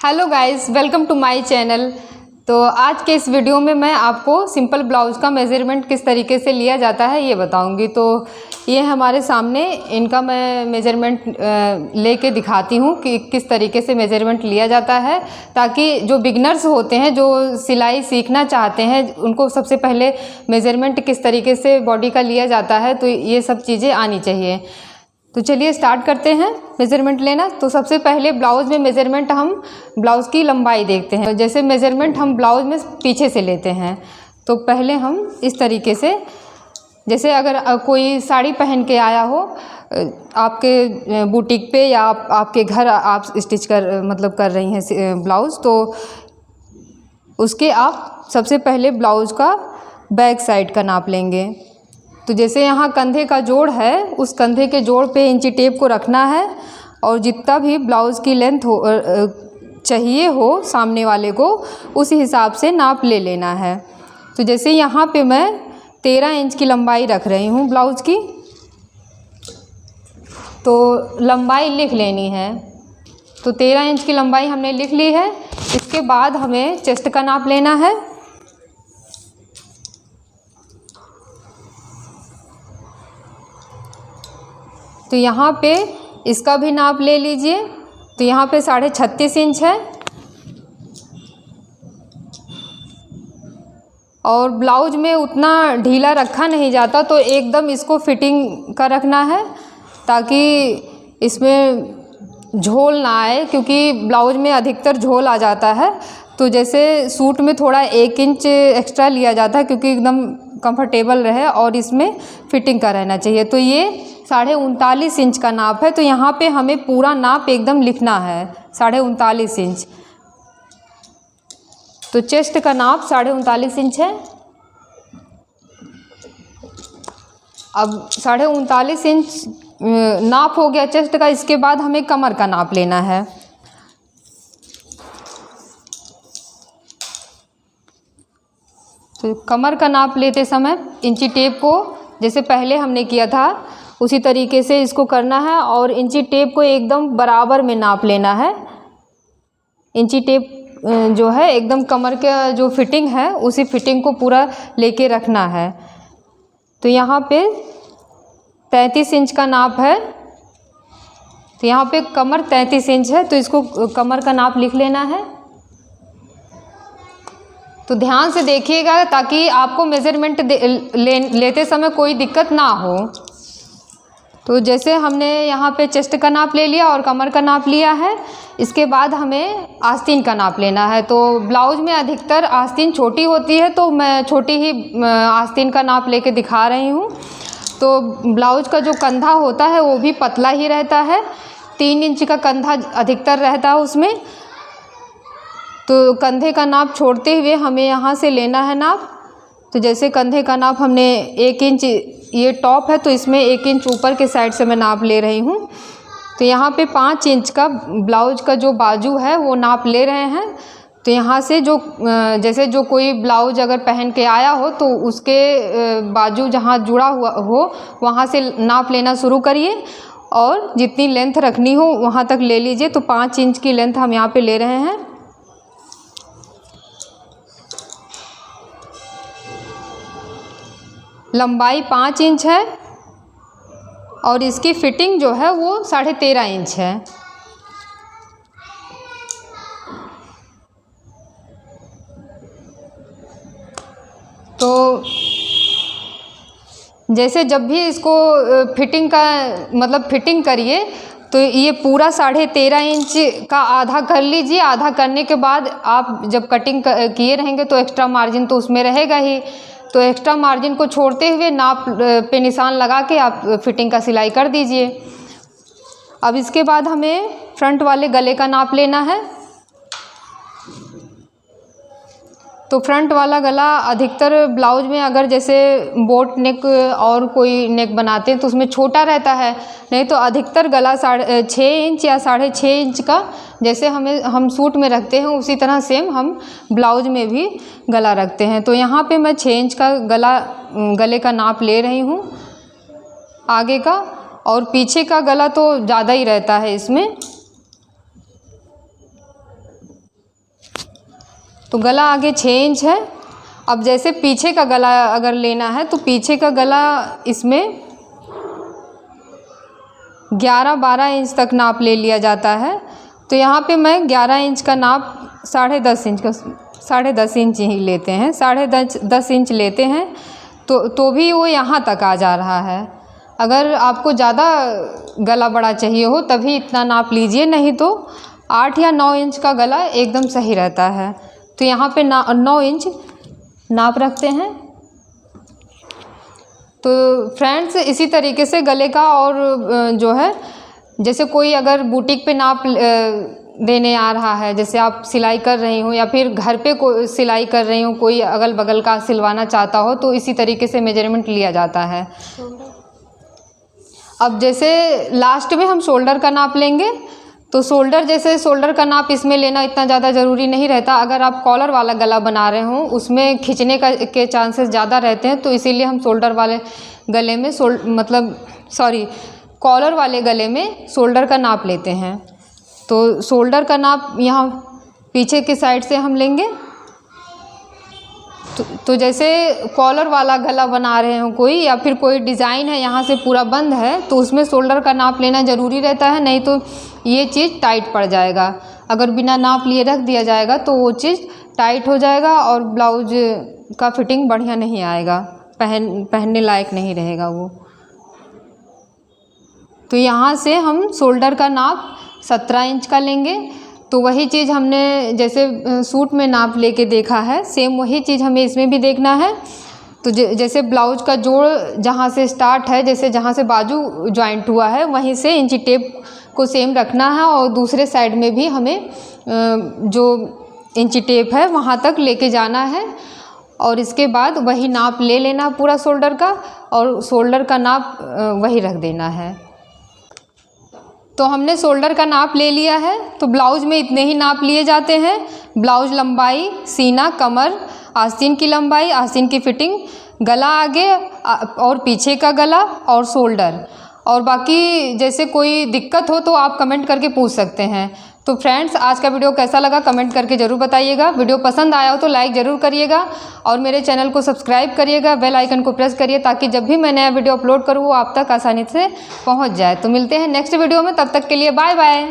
Hello guys, welcome to my channel. तो आज के इस वीडियो में मैं आपको सिंपल ब्लाउज़ का मेज़रमेंट किस तरीके से लिया जाता है ये बताऊंगी। तो ये हमारे सामने इनका मैं मेज़रमेंट लेके दिखाती हूँ कि किस तरीके से मेज़रमेंट लिया जाता है, ताकि जो बिगनर्स होते हैं, जो सिलाई सीखना चाहते हैं, उनको सबसे पहले मेज़रमेंट किस तरीके से बॉडी का लिया जाता है, तो ये सब चीज़ें आनी चाहिए। तो चलिए स्टार्ट करते हैं मेज़रमेंट लेना। तो सबसे पहले ब्लाउज़ में मेज़रमेंट हम ब्लाउज़ की लंबाई देखते हैं। जैसे मेज़रमेंट हम ब्लाउज़ में पीछे से लेते हैं, तो पहले हम इस तरीके से, जैसे अगर कोई साड़ी पहन के आया हो आपके बुटीक पे या आपके घर आप स्टिच कर रही हैं ब्लाउज़, तो उसके आप सबसे पहले ब्लाउज़ का बैक साइड का नाप लेंगे। तो जैसे यहाँ कंधे का जोड़ है, उस कंधे के जोड़ पे इंची टेप को रखना है और जितना भी ब्लाउज़ की लेंथ हो चाहिए हो सामने वाले को, उस हिसाब से नाप ले लेना है। तो जैसे यहाँ पे मैं 13 इंच की लंबाई रख रही हूँ ब्लाउज़ की, तो लंबाई लिख लेनी है। तो 13 इंच की लंबाई हमने लिख ली है। इसके बाद हमें चेस्ट का नाप लेना है। तो यहाँ पे इसका भी नाप ले लीजिए। तो यहाँ पे 36.5 इंच है और ब्लाउज में उतना ढीला रखा नहीं जाता, तो एकदम इसको फिटिंग का रखना है ताकि इसमें झोल ना आए, क्योंकि ब्लाउज में अधिकतर झोल आ जाता है। तो जैसे सूट में थोड़ा 1 इंच एक्स्ट्रा लिया जाता है, क्योंकि एकदम कंफर्टेबल रहे और इसमें फिटिंग का रहना चाहिए। तो ये 39.5 इंच का नाप है। तो यहाँ पे हमें पूरा नाप एकदम लिखना है, 39.5 इंच। तो चेस्ट का नाप 39.5 इंच है। अब 39.5 इंच नाप हो गया चेस्ट का। इसके बाद हमें कमर का नाप लेना है। तो कमर का नाप लेते समय इंची टेप को, जैसे पहले हमने किया था उसी तरीके से इसको करना है और इंची टेप को एकदम बराबर में नाप लेना है। इंची टेप जो है एकदम कमर का जो फिटिंग है, उसी फिटिंग को पूरा लेके रखना है। तो यहाँ पे 33 इंच का नाप है। तो यहाँ पे कमर 33 इंच है, तो इसको कमर का नाप लिख लेना है। तो ध्यान से देखिएगा ताकि आपको मेज़रमेंट लेते समय कोई दिक्कत ना हो। तो जैसे हमने यहाँ पे चेस्ट का नाप ले लिया और कमर का नाप लिया है, इसके बाद हमें आस्तीन का नाप लेना है। तो ब्लाउज में अधिकतर आस्तीन छोटी होती है, तो मैं छोटी ही आस्तीन का नाप लेके दिखा रही हूँ। तो ब्लाउज का जो कंधा होता है वो भी पतला ही रहता है, 3 इंच का कंधा अधिकतर रहता है उसमें। तो कंधे का नाप छोड़ते हुए हमें यहाँ से लेना है नाप। तो जैसे कंधे का नाप हमने 1 इंच, ये टॉप है तो इसमें 1 इंच ऊपर के साइड से मैं नाप ले रही हूँ। तो यहाँ पे 5 इंच का ब्लाउज का जो बाजू है वो नाप ले रहे हैं। तो यहाँ से जो जैसे जो कोई ब्लाउज अगर पहन के आया हो, तो उसके बाजू जहाँ जुड़ा हुआ हो वहाँ से नाप लेना शुरू करिए और जितनी लेंथ रखनी हो वहाँ तक ले लीजिए। तो 5 इंच की लेंथ हम यहाँ पे ले रहे हैं। लंबाई 5 इंच है और इसकी फिटिंग जो है वो 13.5 इंच है। तो जैसे जब भी इसको फिटिंग का फिटिंग करिए, तो ये पूरा 13.5 इंच का आधा कर लीजिए। आधा करने के बाद आप जब कटिंग किए रहेंगे तो एक्स्ट्रा मार्जिन तो उसमें रहेगा ही। तो एक्स्ट्रा मार्जिन को छोड़ते हुए नाप पे निशान लगा के आप फिटिंग का सिलाई कर दीजिए। अब इसके बाद हमें फ्रंट वाले गले का नाप लेना है। तो फ्रंट वाला गला अधिकतर ब्लाउज में अगर जैसे बोट नेक और कोई नेक बनाते हैं तो उसमें छोटा रहता है, नहीं तो अधिकतर गला 6 इंच या 6.5 इंच का जैसे हम सूट में रखते हैं, उसी तरह सेम हम ब्लाउज में भी गला रखते हैं। तो यहाँ पे मैं 6 इंच का गले का नाप ले रही हूँ आगे का, और पीछे का गला तो ज़्यादा ही रहता है इसमें। तो गला आगे 6 इंच है। अब जैसे पीछे का गला अगर लेना है तो पीछे का गला इसमें 11-12 इंच तक नाप ले लिया जाता है। तो यहाँ पे मैं 11 इंच का नाप 10.5 इंच का 10.5 इंच ही लेते हैं, 10.5 इंच लेते हैं तो भी वो यहाँ तक आ जा रहा है। अगर आपको ज़्यादा गला बड़ा चाहिए हो तभी इतना नाप लीजिए, नहीं तो 8 या 9 इंच का गला एकदम सही रहता है। तो यहाँ पे 9 इंच नाप रखते हैं। तो फ्रेंड्स इसी तरीके से गले का और जो है, जैसे कोई अगर बुटीक पे नाप देने आ रहा है, जैसे आप सिलाई कर रही हो या फिर घर पे कोई सिलाई कर रही हो, कोई अगल बगल का सिलवाना चाहता हो, तो इसी तरीके से मेजरमेंट लिया जाता है। अब जैसे लास्ट में हम शोल्डर का नाप लेंगे, तो शोल्डर का नाप इसमें लेना इतना ज़्यादा ज़रूरी नहीं रहता। अगर आप कॉलर वाला गला बना रहे हो उसमें खिंचने के चांसेस ज़्यादा रहते हैं, तो इसीलिए हम शोल्डर वाले गले में कॉलर वाले गले में शोल्डर का नाप लेते हैं। तो शोल्डर का नाप यहाँ पीछे की साइड से हम लेंगे। तो जैसे कॉलर वाला गला बना रहे हो कोई, या फिर कोई डिज़ाइन है यहाँ से पूरा बंद है, तो उसमें शोल्डर का नाप लेना ज़रूरी रहता है, नहीं तो ये चीज़ टाइट पड़ जाएगा। अगर बिना नाप लिए रख दिया जाएगा तो वो चीज़ टाइट हो जाएगा और ब्लाउज का फिटिंग बढ़िया नहीं आएगा, पहनने लायक नहीं रहेगा वो। तो यहाँ से हम शोल्डर का नाप 17 इंच का लेंगे। तो वही चीज़ हमने जैसे सूट में नाप लेके देखा है, सेम वही चीज़ हमें इसमें भी देखना है। तो जैसे ब्लाउज का जोड़ जहाँ से स्टार्ट है, जैसे जहाँ से बाजू जॉइंट हुआ है वहीं से इंची टेप को सेम रखना है, और दूसरे साइड में भी हमें जो इंची टेप है वहाँ तक लेके जाना है। और इसके बाद वही नाप ले लेना पूरा शोल्डर का, और शोल्डर का नाप वही रख देना है। तो हमने शोल्डर का नाप ले लिया है। तो ब्लाउज में इतने ही नाप लिए जाते हैं। ब्लाउज लंबाई, सीना, कमर, आस्तीन की लंबाई, आस्तीन की फिटिंग, गला आगे और पीछे का गला और शोल्डर। और बाकी जैसे कोई दिक्कत हो तो आप कमेंट करके पूछ सकते हैं। तो फ्रेंड्स आज का वीडियो कैसा लगा कमेंट करके ज़रूर बताइएगा। वीडियो पसंद आया हो तो लाइक ज़रूर करिएगा, और मेरे चैनल को सब्सक्राइब करिएगा, बेल आइकन को प्रेस करिए, ताकि जब भी मैं नया वीडियो अपलोड करूँ वो आप तक आसानी से पहुँच जाए। तो मिलते हैं नेक्स्ट वीडियो में, तब तक के लिए बाय बाय।